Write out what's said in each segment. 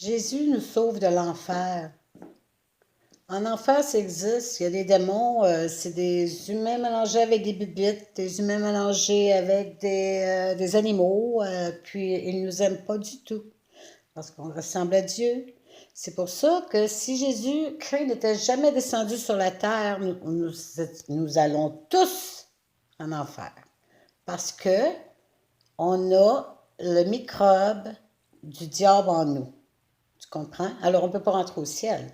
Jésus nous sauve de l'enfer. En enfer, ça existe. Il y a des démons, c'est des humains mélangés avec des bibites, des humains mélangés avec des animaux, puis ils nous aiment pas du tout, parce qu'on ressemble à Dieu. C'est pour ça que si Jésus-Christ n'était jamais descendu sur la terre, nous allons tous en enfer. Parce que on a le microbe du diable en nous. Tu comprends? Alors, on ne peut pas rentrer au ciel.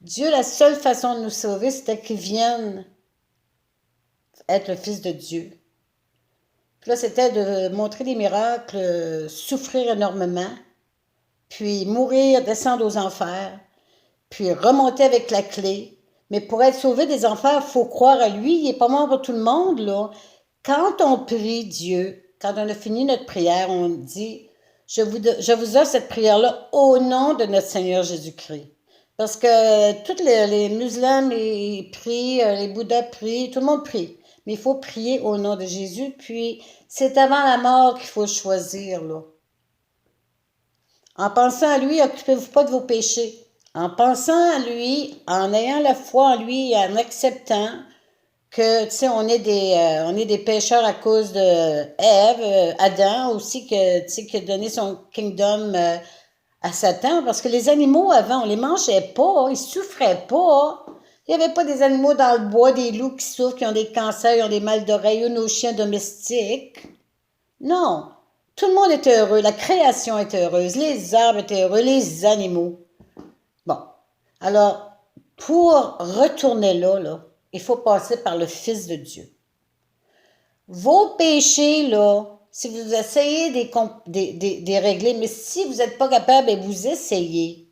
Dieu, la seule façon de nous sauver, c'était qu'il vienne être le Fils de Dieu. Puis là, c'était de montrer des miracles, souffrir énormément, puis mourir, descendre aux enfers, puis remonter avec la clé. Mais pour être sauvé des enfers, il faut croire à lui. Il n'est pas mort pour tout le monde, là. Quand on prie Dieu, quand on a fini notre prière, on dit, je vous offre cette prière-là au nom de notre Seigneur Jésus-Christ. Parce que tous les musulmans, ils prient, les bouddhas prient, tout le monde prie. Mais il faut prier au nom de Jésus, puis c'est avant la mort qu'il faut choisir, là. En pensant à lui, occupez-vous pas de vos péchés. En pensant à lui, en ayant la foi en lui et en acceptant que, tu sais, on est des pécheurs à cause de Ève, Adam aussi, tu sais, qui a donné son kingdom à Satan, parce que les animaux avant, on les mangeait pas, ils souffraient pas. Il n'y avait pas des animaux dans le bois, des loups qui souffrent, qui ont des cancers, qui ont des mal d'oreilles, ou nos chiens domestiques. Non, tout le monde était heureux, la création était heureuse, les arbres étaient heureux, les animaux. Bon, alors, pour retourner là, il faut passer par le Fils de Dieu. Vos péchés, là, si vous essayez des régler, mais si vous n'êtes pas capable et vous essayez,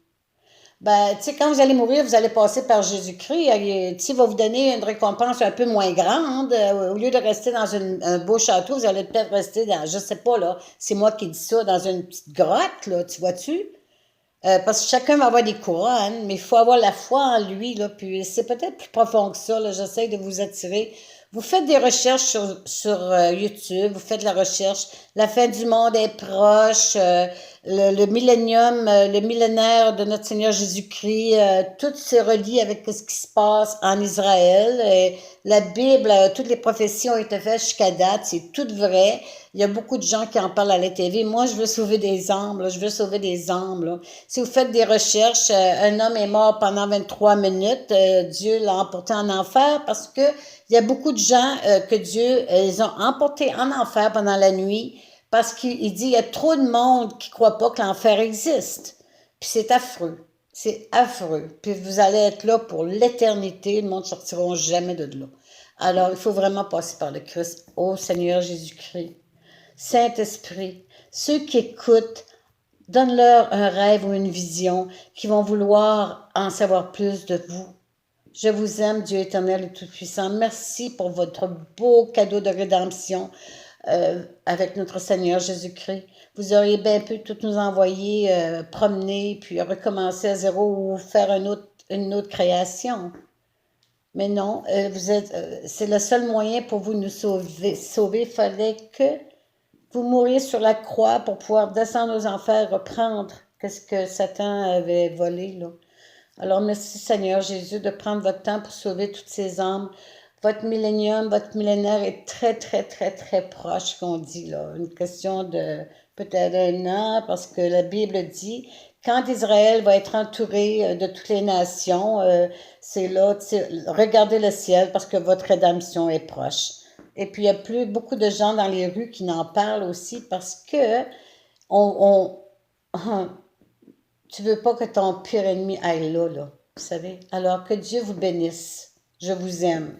ben, tu sais, quand vous allez mourir, vous allez passer par Jésus-Christ. Tu sais, il va vous donner une récompense un peu moins grande. Au lieu de rester dans un beau château, vous allez peut-être rester dans, je sais pas, là, c'est moi qui dis ça, dans une petite grotte, là, tu vois-tu? Parce que chacun va avoir des couronnes, mais il faut avoir la foi en lui, là, puis c'est peut-être plus profond que ça, là, j'essaie de vous attirer. Vous faites des recherches sur YouTube, vous faites la recherche, la fin du monde est proche, le millénium, le millénaire de notre Seigneur Jésus-Christ, tout se relie avec ce qui se passe en Israël. Et la Bible, toutes les prophéties ont été faites jusqu'à date, c'est tout vrai. Il y a beaucoup de gens qui en parlent à la TV. Moi, je veux sauver des âmes, là. Je veux sauver des âmes, là. Si vous faites des recherches, un homme est mort pendant 23 minutes, Dieu l'a emporté en enfer parce que il y a beaucoup de gens que Dieu, ils ont emportés en enfer pendant la nuit parce qu'il dit il y a trop de monde qui ne croit pas que l'enfer existe. Puis c'est affreux. C'est affreux. Puis vous allez être là pour l'éternité. Le monde ne sortira jamais de là. Alors, il faut vraiment passer par le Christ. Ô Seigneur Jésus-Christ. Saint-Esprit, ceux qui écoutent, donne-leur un rêve ou une vision qui vont vouloir en savoir plus de vous. Je vous aime, Dieu éternel et tout-puissant. Merci pour votre beau cadeau de rédemption avec notre Seigneur Jésus-Christ. Vous auriez bien pu tout nous envoyer promener, puis recommencer à zéro ou faire une autre création. Mais non, c'est le seul moyen pour vous nous sauver. Il fallait que vous mouriez sur la croix pour pouvoir descendre aux enfers, reprendre qu'est-ce que Satan avait volé, là. Alors, merci Seigneur Jésus de prendre votre temps pour sauver toutes ces âmes. Votre millénium, votre millénaire est très, très, très, très proche, qu'on dit, là. Une question de peut-être un an, parce que la Bible dit, quand Israël va être entouré de toutes les nations, c'est là, regardez le ciel, parce que votre rédemption est proche. Et puis, il y a plus beaucoup de gens dans les rues qui n'en parlent aussi parce que on tu veux pas que ton pire ennemi aille là, là. Vous savez? Alors, que Dieu vous bénisse. Je vous aime.